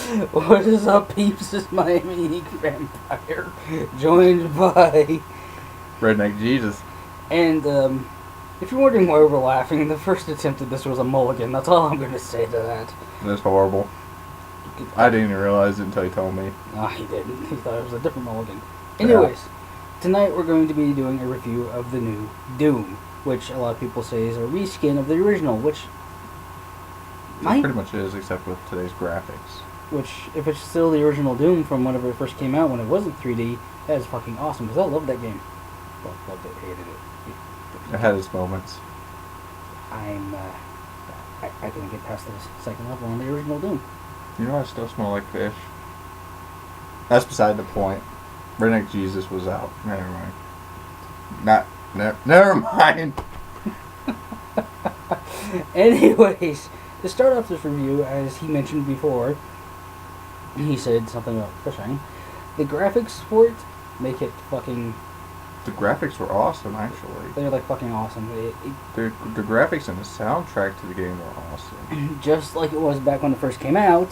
What is up, peeps? It's MiamiInkVampire, joined by... Redneck Jesus. And, if you're wondering why we're laughing, the first attempt at this was a mulligan. That's all I'm going to say to that. That's horrible. I didn't even realize it until he told me. No, he didn't. He thought it was a different mulligan. Anyways, tonight we're going to be doing a review of the new Doom, which a lot of people say is a reskin of the original, which... It pretty much is, except with today's graphics. Which, if it's still the original Doom from whenever it first came out, when it wasn't 3D, that is fucking awesome, because I loved that game. Well, loved it, hated it. It had its moments. I couldn't get past the second level on the original Doom. You know, I still smell like fish. That's beside the point. Redneck Jesus was out. Never mind. Never mind. Anyways, to start off this review, as he mentioned before, he said something about fishing. The graphics for it make it fucking... The graphics were awesome, actually. They're like fucking awesome. The graphics and the soundtrack to the game were awesome. Just like it was back when it first came out.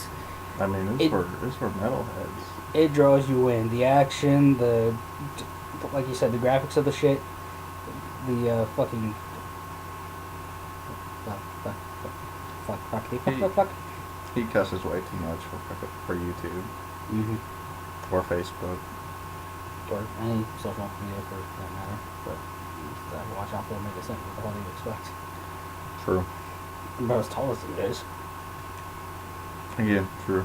I mean, it's for metalheads. It draws you in. The action, like you said, the graphics of the shit, the fucking... Fuck. He cusses way too much for YouTube. Mm-hmm. Or Facebook. Or any social media for that matter. But watch out for him, make it simple. What the hell do you expect? True. I'm about as tall as he is. Again, true.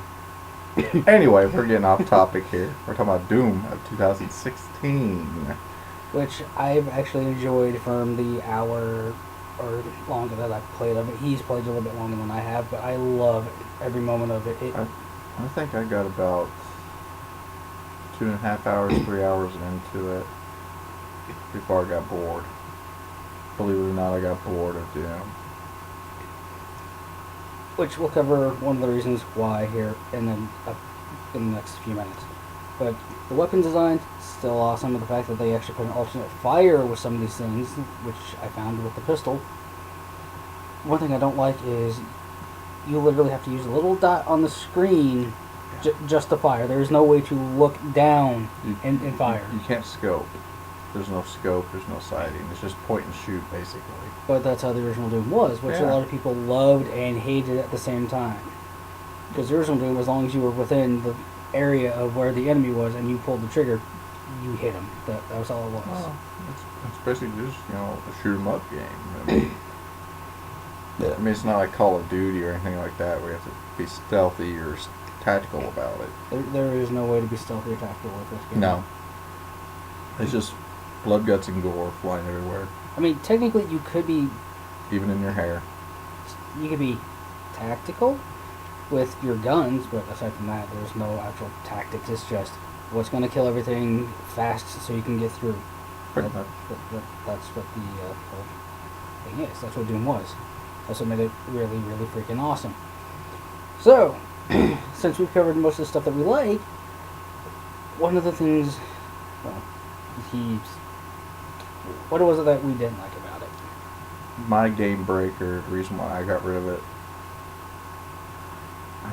Anyway, we're getting off topic here. We're talking about Doom of 2016. Which I've actually enjoyed from the hour or longer that I've played of it. He's played a little bit longer than I have, but I love every moment of it. I think I got about 2.5 hours, 3 hours into it before I got bored. Believe it or not, I got bored of Doom. Which we'll cover one of the reasons why here in the next few minutes. But the weapon design, still awesome. And the fact that they actually put an alternate fire with some of these things, which I found with the pistol. One thing I don't like is you literally have to use a little dot on the screen just to fire. There is no way to look down and fire. You can't scope. There's no scope, there's no sighting. It's just point and shoot, basically. But that's how the original Doom was, which a lot of people loved and hated at the same time. Because the original Doom, as long as you were within the area of where the enemy was and you pulled the trigger, you hit him. That was all it was. Well, it's basically just, a shoot 'em up game. I mean, it's not like Call of Duty or anything like that where you have to be stealthy or tactical about it. There is no way to be stealthy or tactical with this game. No. It's just blood, guts, and gore flying everywhere. I mean, technically you could be... Even in your hair. You could be tactical with your guns, but aside from that, there's no actual tactics. It's just what's going to kill everything fast so you can get through. Pretty much. That's what the whole thing is. That's what Doom was. That's what made it really, really freaking awesome. So, since we've covered most of the stuff that we like, one of the things... Well, what was it that we didn't like about it? My game breaker, the reason why I got rid of it, I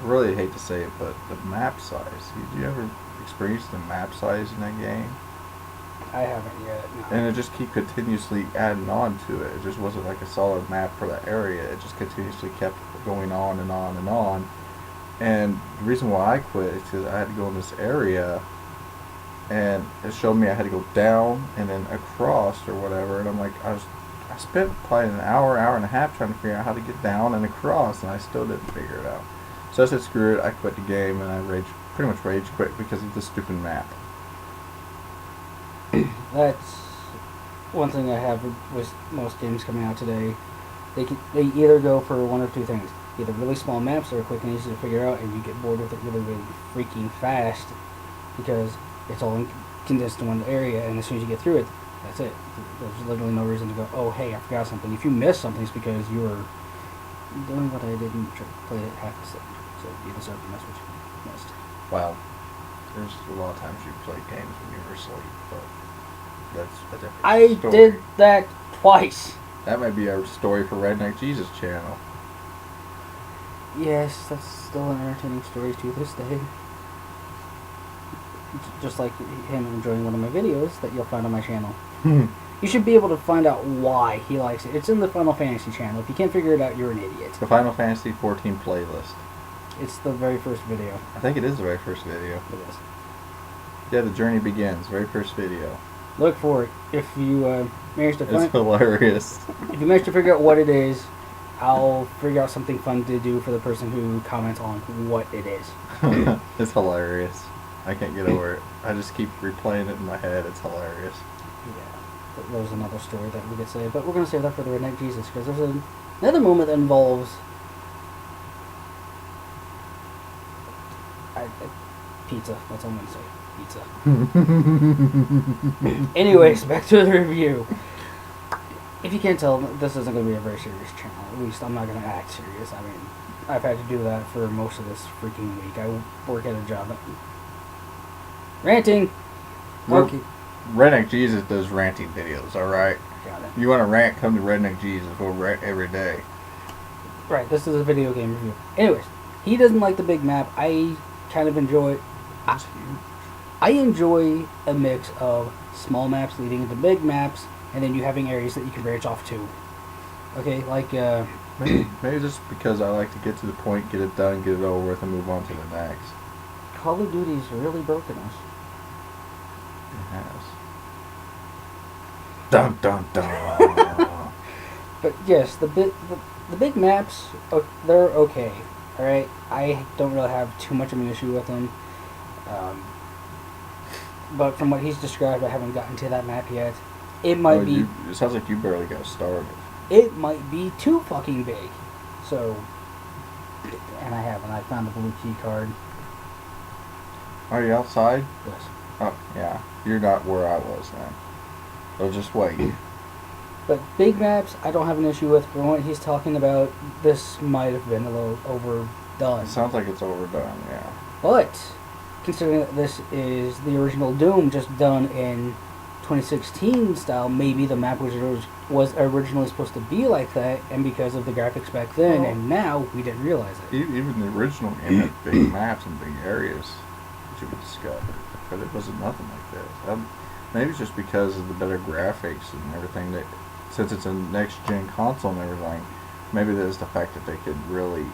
really hate to say it, but the map size. Did you ever experience the map size in that game? I haven't yet, no. And it just kept continuously adding on to it. It just wasn't like a solid map for that area. It just continuously kept going on and on and on. And the reason why I quit is because I had to go in this area and it showed me I had to go down and then across or whatever, and I'm like, I spent probably an hour and a half trying to figure out how to get down and across, and I still didn't figure it out. So I said, screw it, I quit the game, and I pretty much rage quit because of the stupid map. That's one thing I have with most games coming out today. They either go for one or two things. Either really small maps that are quick and easy to figure out, and you get bored with it really, really freaking fast because it's all condensed in one area, and as soon as you get through it, that's it. There's literally no reason to go, oh, hey, I forgot something. If you miss something, it's because you were doing what I didn't play it half the second. So you deserve to miss what you missed. Well, there's a lot of times you play games when you were asleep, but that's a different story. I did that twice. That might be a story for Redneck Jesus channel. Yes, that's still an entertaining story to this day. Just like him enjoying one of my videos that you'll find on my channel. You should be able to find out why he likes it. It's in the Final Fantasy channel. If you can't figure it out, you're an idiot. The Final Fantasy 14 playlist. It's the very first video. I think it is the very first video. It is. Yeah, the journey begins. Very first video. Look for it. If you manage to It's hilarious. if you manage to figure out what it is, I'll figure out something fun to do for the person who comments on what it is. It's hilarious. I can't get over it. I just keep replaying it in my head. It's hilarious. Yeah, there's another story that we could say, but we're going to save that for the Redneck Jesus, because there's another moment that involves pizza. That's all I'm going to say. Pizza. Anyways, back to the review. If you can't tell, this isn't going to be a very serious channel. At least I'm not going to act serious. I mean, I've had to do that for most of this freaking week. I work at a job that... Ranting! Okay. Redneck Jesus does ranting videos, alright? Got it. You want to rant, come to Redneck Jesus. We'll rant every day. Right, this is a video game review. Anyways, he doesn't like the big map. I kind of enjoy... It's huge. I enjoy a mix of small maps leading into big maps, and then you having areas that you can branch off to. Okay, like, Maybe just because I like to get to the point, get it done, get it over with, and move on to the next. Call of Duty's really broken us. It has. Dun dun dun. But yes, the big maps, they're okay. Alright, I don't really have too much of an issue with them. But from what he's described, I haven't gotten to that map yet. It might be... It sounds like you barely got started. It might be too fucking big. So... And I haven't. I found the blue key card. Are you outside? Yes. Oh, yeah. You're not where I was then. So just wait. But big maps, I don't have an issue with. From what he's talking about, this might have been a little overdone. It sounds like it's overdone, yeah. But, considering that this is the original Doom, just done in 2016 style, maybe the map was originally supposed to be like that, and because of the graphics back then and now, we didn't realize it. Even the original game had big maps and big areas that you would discover, but it wasn't nothing like this. Maybe it's just because of the better graphics and everything, that since it's a next-gen console and everything, maybe there's the fact that they could really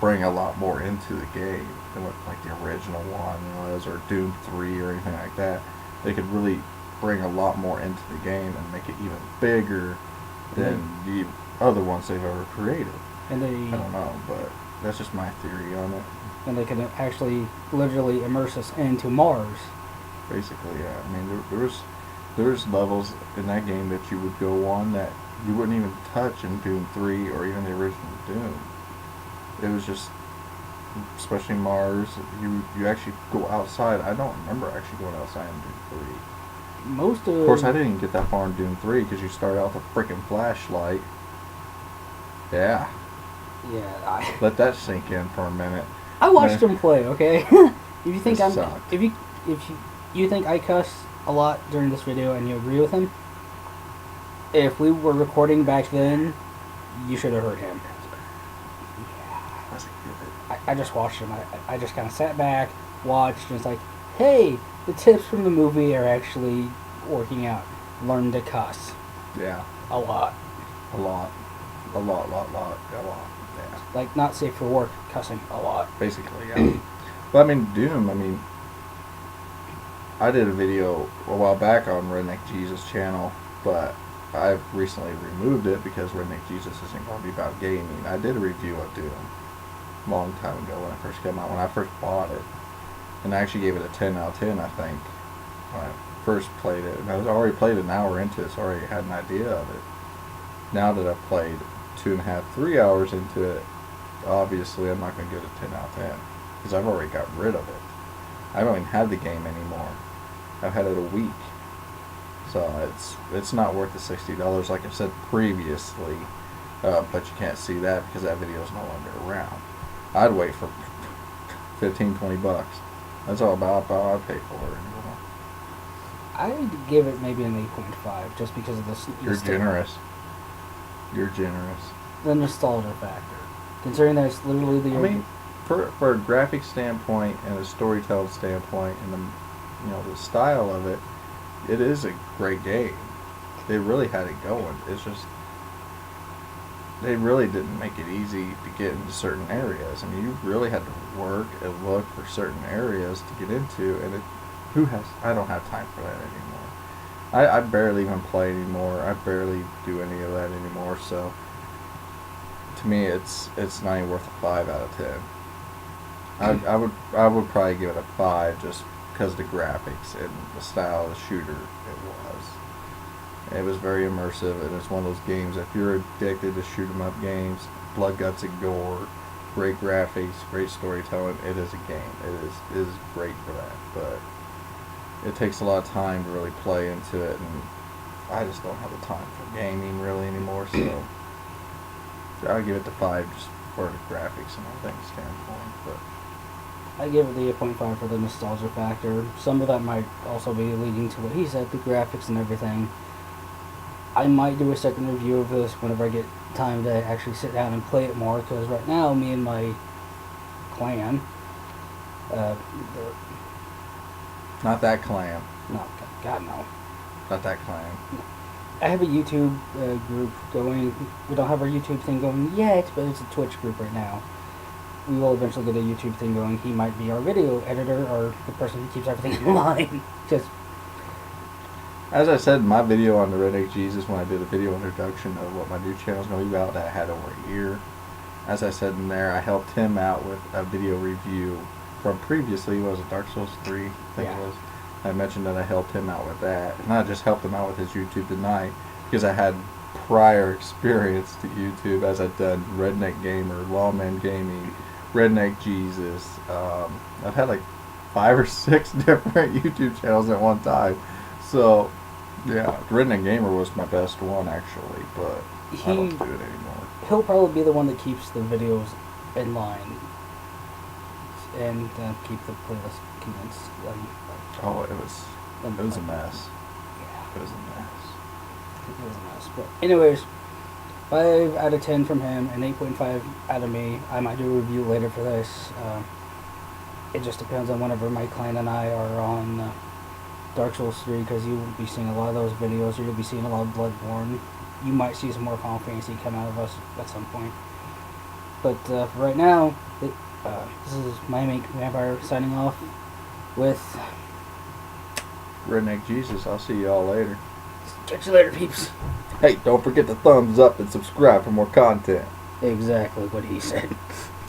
bring a lot more into the game than what like the original one was, or Doom 3 or anything like that. They could really bring a lot more into the game and make it even bigger than the other ones they've ever created. And I don't know, but that's just my theory on it. And they could actually literally immerse us into Mars. Basically, yeah. I mean, there was levels in that game that you would go on that you wouldn't even touch in Doom 3 or even the original Doom. It was just, especially Mars, you actually go outside. I don't remember actually going outside in Doom 3. Of course, I didn't get that far in Doom 3 because you start out with a freaking flashlight. Yeah. Yeah. Let that sink in for a minute. I watched him play. Okay. If you think if you think I cuss a lot during this video and you agree with him, if we were recording back then, you should have heard him. I just watched him. I just kind of sat back, watched, and it's like, hey, the tips from the movie are actually working out. Learn to cuss. Yeah. A lot. A lot. Yeah. Like, not safe for work, cussing a lot. Basically, yeah. But I mean, Doom, I did a video a while back on Redneck Jesus channel, but I've recently removed it because Redneck Jesus isn't going to be about gaming. I did a review of Doom a long time ago when it first came out, when I first bought it. And I actually gave it a 10 out of 10, I think, when I first played it. And I was already played an hour into it, so I already had an idea of it. Now that I've played 2.5, 3 hours into it, obviously I'm not going to give it a 10 out of 10, because I've already got rid of it. I don't even have the game anymore. I've had it a week. So it's not worth the $60, like I said previously, but you can't see that because that video is no longer around. I'd wait for 15, 20 bucks. That's all about I'd pay for it. I'd give it maybe an 8.5 just because of this. You're generous. You're generous. The nostalgia factor. Considering that it's literally the. I mean, for a graphic standpoint and a storytelling standpoint and the style of it, it is a great game. They really had it going. It's just they really didn't make it easy to get into certain areas. I mean, you really had to work and look for certain areas to get into, and I don't have time for that anymore. I barely even play anymore. I barely do any of that anymore. So to me, it's not even worth a 5 out of 10. I would probably give it a 5 just because of the graphics and the style of the shooter it was. It was very immersive, and it's one of those games, if you're addicted to shoot 'em up games, blood, guts, and gore, great graphics, great storytelling, it is a game. It is great for that, but it takes a lot of time to really play into it, and I just don't have the time for gaming really anymore, so I'll give it the 5 just for the graphics and everything standpoint, but I give it the 8.5 for the nostalgia factor. Some of that might also be leading to what he said, the graphics and everything. I might do a second review of this whenever I get time to actually sit down and play it more, because right now, me and my clan, not that clan. no, God no. Not that clan. I have a YouTube group going. We don't have our YouTube thing going yet, but it's a Twitch group right now. We will eventually get a YouTube thing going. He might be our video editor or the person who keeps everything in line. Just as I said in my video on the Redneck Jesus, when I did a video introduction of what my new channel is going to be about, that I had over a year. As I said in there, I helped him out with a video review from previously. Was it Dark Souls 3? I think it was. I mentioned that I helped him out with that. And I just helped him out with his YouTube tonight because I had prior experience to YouTube, as I'd done Redneck Gamer, Lawman Gaming, Redneck Jesus. I've had like 5 or 6 different YouTube channels at one time. So, yeah, Redneck Gamer was my best one actually, but I don't do it anymore. He'll probably be the one that keeps the videos in line and keep the playlist condensed. Oh, it was a mess. Yeah. It was a mess. It was a mess. But anyways, 5 out of 10 from him and 8.5 out of me. I might do a review later for this. It just depends on whenever my client and I are on Dark Souls 3, because you will be seeing a lot of those videos, or you'll be seeing a lot of Bloodborne. You might see some more Final Fantasy come out of us at some point. But for right now, this is MiamiInkVampire signing off with Redneck Jesus. I'll see y'all later. Catch you later, peeps. Hey, don't forget to thumbs up and subscribe for more content. Exactly what he said.